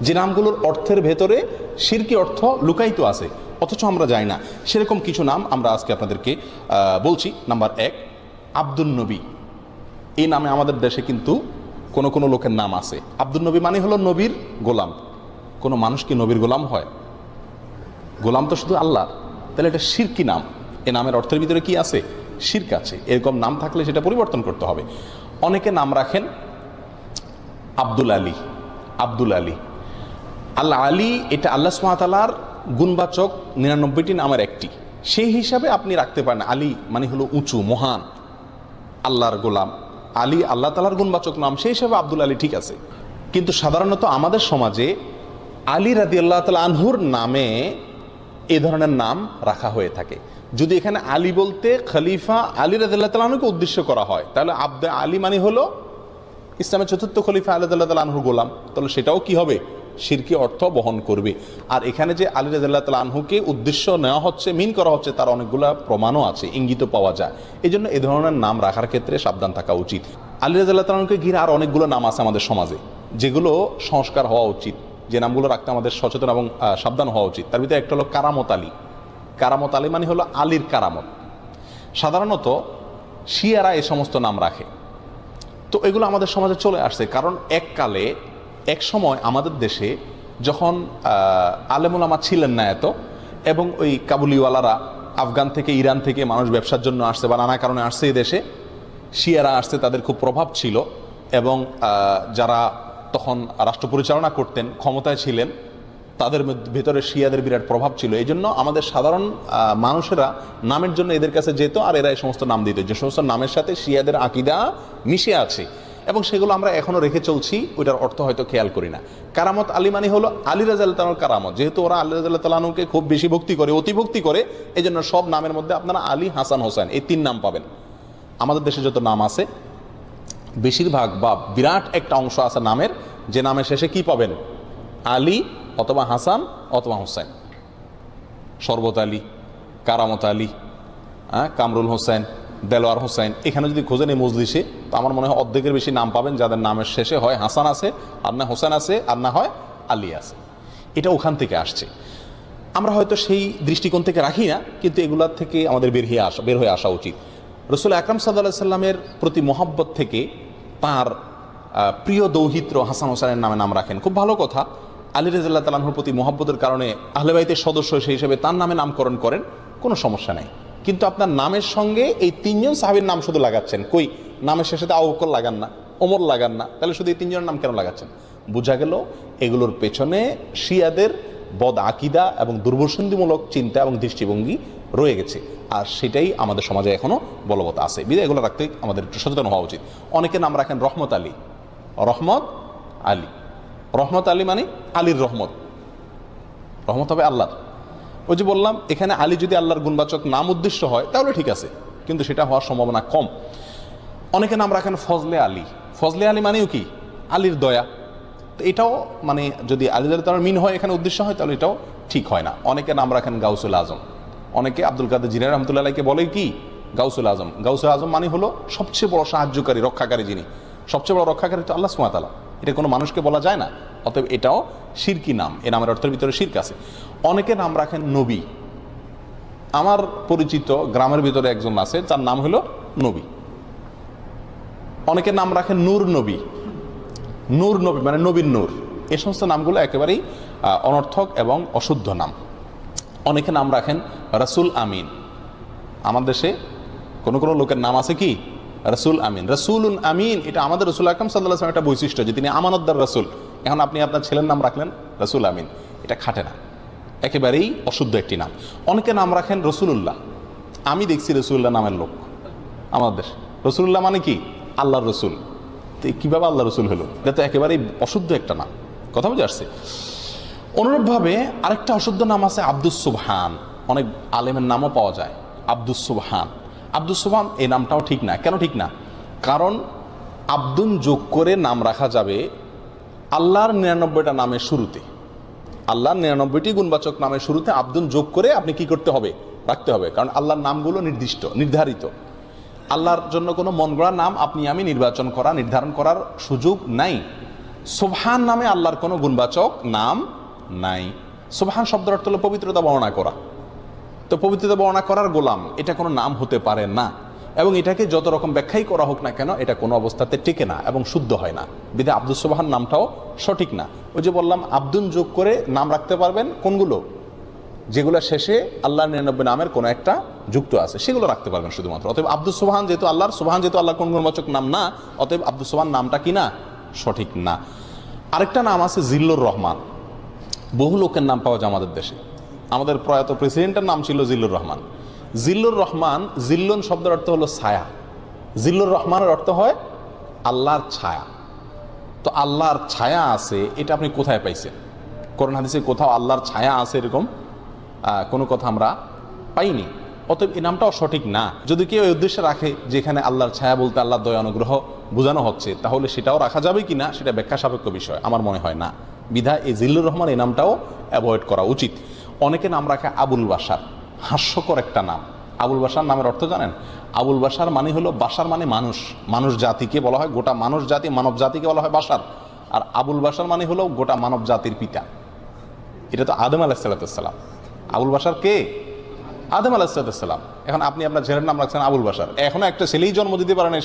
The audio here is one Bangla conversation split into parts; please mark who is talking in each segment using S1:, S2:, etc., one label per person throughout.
S1: যে নামগুলোর অর্থের ভেতরে শিরকি অর্থ লুকায়িত আছে, অথচ আমরা জানি না। সেরকম কিছু নাম আমরা আজকে আপনাদেরকে বলছি। নাম্বার 1, আব্দুল নবী। এই নামে আমাদের দেশে কিন্তু কোনো কোনো লোকের নাম আছে। আব্দুল নবী মানে হলো নবীর গোলাম। কোনো মানুষ কি নবীর গোলাম হয়? গোলাম তো শুধু আল্লাহ। তাহলে এটা শিরকি নাম। এই নামের অর্থের ভিতরে কি আছে? শিরক আছে। এরকম নাম থাকলে সেটা পরিবর্তন করতে হবে। অনেকে নাম রাখেন আব্দুল আলী। আব্দুল আলী, আল্লাহ আলী, এটা আল্লাহ সুবহানাহু ওয়া তাআলার গুণবাচক 99টি নামের একটি। সেই হিসাবে আপনি রাখতে পারেন। আলী মানে হলো উঁচু, মহান, আল্লাহর গোলাম। আলী আল্লাহ তাআলার গুণবাচক নাম, সেই হিসাবে আব্দুল আলী ঠিক আছে। কিন্তু সাধারণত আমাদের সমাজে আলী রাদিয়াল্লাহু তাআলা আনহুর নামে এই ধরনের নাম রাখা হয়ে থাকে। যদি এখানে আলী বলতে খলিফা আলী রাদিয়াল্লাহু তাআলা আনহুকে উদ্দেশ্য করা হয়, তাহলে আব্দে আলী মানে হলো ইসলামের চতুর্থ খলিফা আলী রাদিয়াল্লাহু তাআলা আনহুর গোলাম, তাহলে সেটাও কি হবে? শিরকি অর্থ বহন করবে। আর এখানে যে আলী রাদিয়াল্লাহু তাআলা আনহুকে উদ্দেশ্য নেওয়া হচ্ছে, মিন করা হচ্ছে, তার অনেকগুলো প্রমাণও আছে, ইঙ্গিত পাওয়া যায়। এই জন্য এ ধরনের নাম রাখার ক্ষেত্রে সাবধান থাকা উচিত। আলী রাদিয়াল্লাহু তাআলা আনহুকে ঘিরে আর অনেকগুলো নাম আছে আমাদের সমাজে, যেগুলো সংস্কার হওয়া উচিত, যে নামগুলো রাখতে আমাদের সচেতন এবং সাবধান হওয়া উচিত। তার ভিতরে একটা হলো কারামত আলী। কারামত আলী মানে হলো আলীর কারামত। সাধারণত শিয়ারা এই সমস্ত নাম রাখে। তো এগুলো আমাদের সমাজে চলে আসছে, কারণ এককালে এক সময় আমাদের দেশে যখন আলেম ওলামা ছিলেন না এত, এবং ওই কাবুলিওয়ালারা আফগান থেকে, ইরান থেকে মানুষ ব্যবসার জন্য আসছে বা নানা কারণে আসছে এই দেশে, শিয়ারা আসছে, তাদের খুব প্রভাব ছিল, এবং যারা তখন রাষ্ট্র পরিচালনা করতেন, ক্ষমতায় ছিলেন, তাদের ভেতরে শিয়াদের বিরাট প্রভাব ছিল। এই জন্য আমাদের সাধারণ মানুষেরা নামের জন্য এদের কাছে যেত, আর এরা এই সমস্ত নাম দিত, যে সমস্ত নামের সাথে শিয়াদের আকীদা মিশে আছে, এবং সেগুলো আমরা এখনও রেখে চলছি, ওইটার অর্থ হয়তো খেয়াল করি না। কারামত আলী মানে হলো আলী রাদিয়াল্লাহু তাআলার কারামত। যেহেতু ওরা আলী রাদিয়াল্লাহু তাআলাকে খুব বেশি ভক্তি করে, অতিভক্তি করে, এই জন্য সব নামের মধ্যে আপনারা আলী, হাসান, হোসেন এই 3 নাম পাবেন। আমাদের দেশে যত নাম আছে বেশিরভাগ বা বিরাট একটা অংশ আছে নামের, যে নামের শেষে কি পাবেন? আলী অথবা হাসান অথবা হোসেন। শরবত আলী, কারামত আলী, কামরুল হোসেন, দেলোয়ার হোসেন, এখানে যদি খোঁজেন এই মজলিসে, তো আমার মনে হয় অর্ধেকের বেশি নাম পাবেন যাদের নামের শেষে হয় হাসান আছে, আর না হোসেন আছে, আর না হয় আলী আছে। এটা ওখান থেকে আসছে। আমরা হয়তো সেই দৃষ্টিকোণ থেকে রাখি না, কিন্তু এগুলার থেকে আমাদের বের হয়ে আসা উচিত। রাসূল আকরাম সাল্লাল্লাহু আলাইহি সাল্লামের প্রতি মহব্বত থেকে তার প্রিয় দৌহিত্র হাসান হোসেনের নামে নাম রাখেন, খুব ভালো কথা। আলী রাদিয়াল্লাহু তাআলার প্রতি মহব্বতের কারণে আহলে বাইতের সদস্য সেই হিসেবে তার নামে নামকরণ করেন, কোনো সমস্যা নেই। কিন্তু আপনার নামের সঙ্গে এই 3 জন সাহাবীর নাম শুধু লাগাচ্ছেন, কই নামের শেষে আবু বকর লাগান না, ওমর লাগান না, তাহলে শুধু এই 3 জনের নাম কেন লাগাচ্ছেন? বোঝা গেল এগুলোর পেছনে শিয়াদের বদ আকীদা এবং দুর্বসন্ধিমূলক চিন্তা এবং দৃষ্টিভঙ্গি রয়ে গেছে, আর সেটাই আমাদের সমাজে এখনও বলবৎ আছে। বিধায় এগুলো রাখতে আমাদের একটু সচেতন হওয়া উচিত। অনেকে নাম রাখেন রহমত আলী। রহমত আলী, রহমত আলী মানে আলীর রহমত, রহমত হবে আল্লাহর। ওই যে বললাম, এখানে আলী যদি আল্লাহর গুণবাচক নাম উদ্দেশ্য হয় তাহলে ঠিক আছে, কিন্তু সেটা হওয়ার সম্ভাবনা কম। অনেকে নাম রাখেন ফজলে আলী। ফজলে আলী মানেও কি? আলীর দয়া। তো এটাও মানে যদি আলী তার মিন হয়, এখানে উদ্দেশ্য হয়, তাহলে এটাও ঠিক হয় না। অনেকে নাম রাখেন গাউসুল আজম। অনেকে আব্দুল কাদের জিলানী রাহমাতুল্লাহ আলাইহিকে বলে কি গাউসুল আজম। গাউসুল আজম মানে হলো সবচেয়ে বড় সাহায্যকারী, রক্ষাকারী। যিনি সবচেয়ে বড় রক্ষাকারী তো আল্লাহ সুবহানাহু ওয়া তাআলা, এটা কোনো মানুষকে বলা যায় না। অতএব এটাও শিরকি নাম, এ নামের অর্থের ভিতরে শিরক আছে। অনেকে নাম রাখেন নবী। আমার পরিচিত গ্রামের ভিতরে একজন আছে, তার নাম হলো নবী। অনেকে নাম রাখেন নূর নবী। নূর নবী মানে নবীর নূর। এই সমস্ত নামগুলো একেবারেই অনর্থক এবং অশুদ্ধ নাম। অনেকে নাম রাখেন রাসূল আমিন। আমার দেশে কোনো কোনো লোকের নাম আছে কি রাসূল আমিন, রাসূলুন আমিন। এটা আমাদের রাসূল আকরাম সাল্লাল্লাহু আলাইহি ওয়াসাল্লামের একটা বৈশিষ্ট্য, যে তিনি আমানতদার রাসূল। এখন আপনি আপনার ছেলের নাম রাখলেন রাসূল আমিন, এটা খাটে না, একেবারেই অশুদ্ধ একটি নাম। অনেকে নাম রাখেন রসুলুল্লাহ। আমি দেখছি রসুল্লাহ নামের লোক আমাদের দেশে। রসুলুল্লাহ মানে কি? আল্লাহর রসুল। তো কীভাবে আল্লাহ রসুল হলো? এটা তো একেবারেই অশুদ্ধ একটা নাম। কথা বুঝে আসছে? অনুরূপভাবে আরেকটা অশুদ্ধ নাম আছে আব্দুস সুবহান। অনেক আলেমের নামও পাওয়া যায় আব্দুস সুবহান। আব্দুস সুবহান এই নামটাও ঠিক না। কেন ঠিক না? কারণ আব্দুন যোগ করে নাম রাখা যাবে আল্লাহর 99টা নামের শুরুতে। আল্লাহর 99টি গুণবাচক নামের শুরুতে আব্দুন যোগ করে আপনি কি করতে হবে? রাখতে হবে। কারণ আল্লাহর নামগুলো নির্দিষ্ট, নির্ধারিত। আল্লাহর জন্য কোনো মন গড়া নাম আপনি আমি নির্ধারণ করার সুযোগ নাই। সুবহান নামে আল্লাহর কোনো গুণবাচক নাম নাই। সুবহান শব্দের অর্থ হলো পবিত্রতা বর্ণনা করা। তো পবিত্রতা বর্ণনা করার গোলাম এটা কোনো নাম হতে পারে না, এবং এটাকে যত রকম ব্যাখ্যাই করা হোক না কেন এটা কোনো অবস্থাতে টিকে না এবং শুদ্ধ হয় না। বিধায় আব্দুস সুবহান নামটাও সঠিক না। ওই যে বললাম আব্দুন যোগ করে নাম রাখতে পারবেন কোনগুলো, যেগুলো শেষে আল্লাহর 99 নামের কোনো একটা যুক্ত আছে সেগুলো রাখতে পারবেন শুধুমাত্র। অতএব আব্দুস সুবহান যেহেতু আল্লাহর, সুবহান যেহেতু আল্লাহর কোন গুণবাচক নাম না, অতএব আব্দুস সুবহান নামটা কি না, সঠিক না। আরেকটা নাম আছে জিল্লুর রহমান। বহু লোকের নাম পাওয়া যায় আমাদের দেশে। আমাদের প্রয়াত প্রেসিডেন্টের নাম ছিল জিল্লুর রহমান। জিল্লুর রহমান, জিল্লুন শব্দের অর্থ হলো ছায়া, জিল্লুর রহমানের অর্থ হয় আল্লাহর ছায়া। তো আল্লাহর ছায়া আছে এটা আপনি কোথায় পাইছেন? কোরআন হাদিসে কোথাও আল্লাহর ছায়া আছে এরকম কোনো কথা আমরা পাইনি। অতএব এই নামটাও সঠিক না। যদি কেউ এই উদ্দেশ্যে রাখে যেখানে আল্লাহর ছায়া বলতে আল্লাহর দয়া অনুগ্রহ বোঝানো হচ্ছে, তাহলে সেটাও রাখা যাবে কি না সেটা ব্যাখ্যা সাপেক্ষ বিষয়, আমার মনে হয় না। বিধায় এই জিল্লুর রহমান এই নামটাও অ্যাভয়েড করা উচিত। অনেকে নাম রাখে আবুল বাশার, হাস্যকর একটা নাম। আবুল বাশার নামের অর্থ জানেন? আবুল বাশার মানে হলো, বাশার মানে মানুষ, মানুষ জাতিকে বলা হয়, গোটা মানুষ জাতি, মানব জাতিকে বলা হয় বাশার। আর আবুল বাশার মানে হলো গোটা মানব জাতির পিতা। এটা তো আদম আলাইহিসসালাম। আবুল বাশার কে? আদম আলাইহিসসালাম। এখন আপনি আপনার ছেলের নাম রাখছেন আবুল বাশার, এখনো একটা ছেলেই জন্ম দিতে পারে না,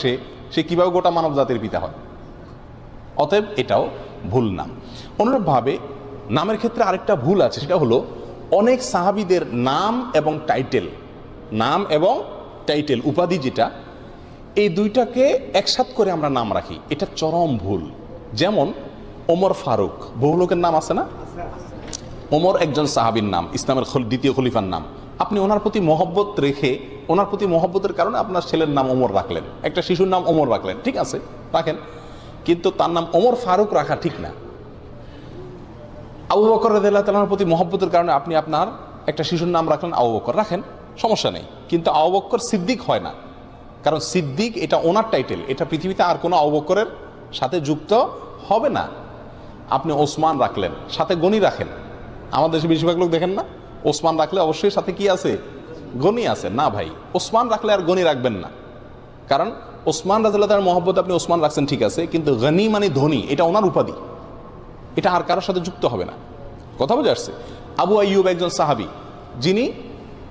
S1: সে কিভাবে গোটা মানব জাতির পিতা হয়? অতএব এটাও ভুল নাম। অনুরূপভাবে নামের ক্ষেত্রে আরেকটা ভুল আছে, সেটা হলো অনেক সাহাবীদের নাম এবং টাইটেল, নাম এবং টাইটেল উপাধি যেটা, এই দুইটাকে একসাথ করে আমরা নাম রাখি, এটা চরম ভুল। যেমন ওমর ফারুক, বহু লোকের নাম আছে না? ওমর একজন সাহাবীর নাম, ইসলামের দ্বিতীয় খলিফার নাম। আপনি ওনার প্রতি মহব্বত রেখে, ওনার প্রতি মহব্বতের কারণে আপনার ছেলের নাম ওমর রাখলেন, একটা শিশুর নাম ওমর রাখলেন, ঠিক আছে রাখেন, কিন্তু তার নাম ওমর ফারুক রাখা ঠিক না। আবু বকর রাদিয়াল্লাহু তাআলার প্রতি মহব্বতের কারণে আপনি আপনার একটা শিশুর নাম রাখলেন আবু বকর, রাখেন, সমস্যা নেই, কিন্তু আবু বকর সিদ্দিক হয় না, কারণ সিদ্দিক এটা ওনার টাইটেল, এটা পৃথিবীতে আর কোনো আবু বকরের সাথে যুক্ত হবে না। আপনি ওসমান রাখলেন, সাথে গনি রাখেন। আমাদের দেশে বেশিরভাগ লোক দেখেন না, ওসমান রাখলে অবশ্যই সাথে কি আছে? গনি আছে। না ভাই, ওসমান রাখলে আর গনি রাখবেন না, কারণ ওসমান রাদিয়াল্লাহু তাআলার মহব্বত আপনি ওসমান রাখছেন ঠিক আছে, কিন্তু গনি মানে ধনী, এটা ওনার উপাধি, এটা আর কারোর সাথে যুক্ত হবে না। কথা বুঝে আসছে? আবু আইয়ুব একজন সাহাবী, যিনি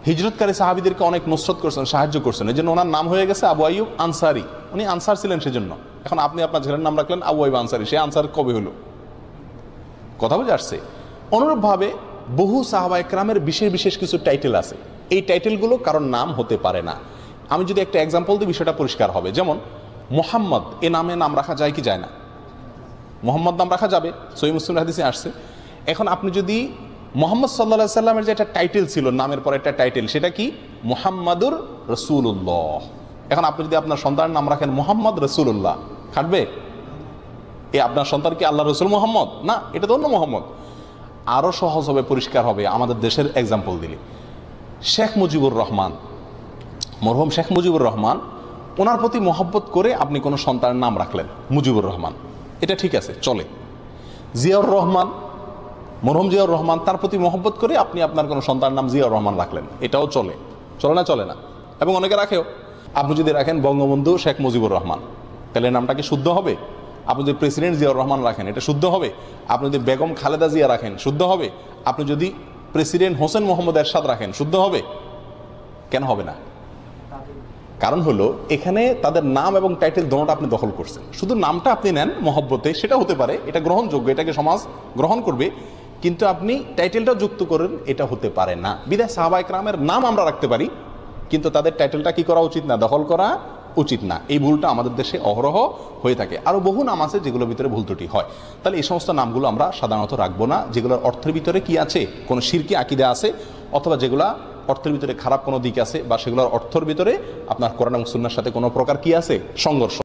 S1: হিজরতকারী সাহাবীদেরকে অনেক নসরত করছেন, সাহায্য করছেন, এই জন্য ওনার নাম হয়ে গেছে আবু আইয়ুব আনসারি। উনি আনসার ছিলেন সেজন্য। এখন আপনি আপনার ছেলের নাম রাখলেন আবু আইয়ুব আনসারি, সে আনসার কবে হলো? কথা বুঝে আসছে? অনুরূপভাবে বহু সাহাবা একরামের বিশেষ বিশেষ কিছু টাইটেল আছে, এই টাইটেলগুলো কারোর নাম হতে পারে না। আমি যদি একটা এক্সাম্পল দিই বিষয়টা পরিষ্কার হবে। যেমন মোহাম্মদ, এ নামে নাম রাখা যায় কি যায় না? মোহাম্মদ নাম রাখা যাবে, সহিহ মুসলিম হাদিসে আসছে। এখন আপনি যদি মুহাম্মদ সাল্লাল্লাহু আলাইহি সাল্লামের যে একটা টাইটেল ছিল, নামের পর একটা টাইটেল, সেটা কি? মুহাম্মাদুর রাসূলুল্লাহ। এখন আপনি যদি আপনার সন্তানের নাম রাখেন মুহাম্মদ রাসূলুল্লাহ, খাটবে? আপনার সন্তান কি আল্লাহ রসুল মোহাম্মদ? না, এটা তো অন্য মোহাম্মদ। আরও সহজ হবে, পরিষ্কার হবে আমাদের দেশের এক্সাম্পল দিলে। শেখ মুজিবুর রহমান, মরহুম শেখ মুজিবুর রহমান, ওনার প্রতি মহব্বত করে আপনি কোনো সন্তানের নাম রাখলেন মুজিবুর রহমান, এটা ঠিক আছে, চলে। জিয়াউর রহমান, মরহুম জিয়াউর রহমান, তার প্রতি মহব্বত করে আপনি আপনার কোনো সন্তানের নাম জিয়াউর রহমান রাখলেন, এটাও চলে। চলে না? চলে না। এবং অনেকে রাখেও। আপনি যদি রাখেন বঙ্গবন্ধু শেখ মুজিবুর রহমান, তাহলে নামটা কি শুদ্ধ হবে? আপনি যদি প্রেসিডেন্ট জিয়াউর রহমান রাখেন, এটা শুদ্ধ হবে? আপনি যদি বেগম খালেদা জিয়া রাখেন, শুদ্ধ হবে? আপনি যদি প্রেসিডেন্ট হোসেন মোহাম্মদ এরশাদ রাখেন, শুদ্ধ হবে? কেন হবে না? কারণ হলো এখানে তাদের নাম এবং টাইটেল দোনোটা আপনি দখল করছেন। শুধু নামটা আপনি নেন মহব্বতে, সেটা হতে পারে, এটা গ্রহণযোগ্য, এটাকে সমাজ গ্রহণ করবে, কিন্তু আপনি টাইটেলটাও যুক্ত করেন, এটা হতে পারে না। বিধায় সাহাবা একরামের নাম আমরা রাখতে পারি, কিন্তু তাদের টাইটেলটা কি করা উচিত না? দখল করা উচিত না। এই ভুলটা আমাদের দেশে অহরহ হয়ে থাকে। আরও বহু নাম আছে যেগুলোর ভিতরে ভুল ত্রুটি হয়। তাহলে এই সমস্ত নামগুলো আমরা সাধারণত রাখবো না, যেগুলোর অর্থের ভিতরে কি আছে, কোনো শিরকি আকীদা আছে, অথবা যেগুলা অর্থের ভিতরে খারাপ কোনো দিক আছে, বা সেগুলোর অর্থের ভিতরে আপনার কোরআন এবং সুন্নাহর সাথে কোনো প্রকার কি আছে, সংঘর্ষ।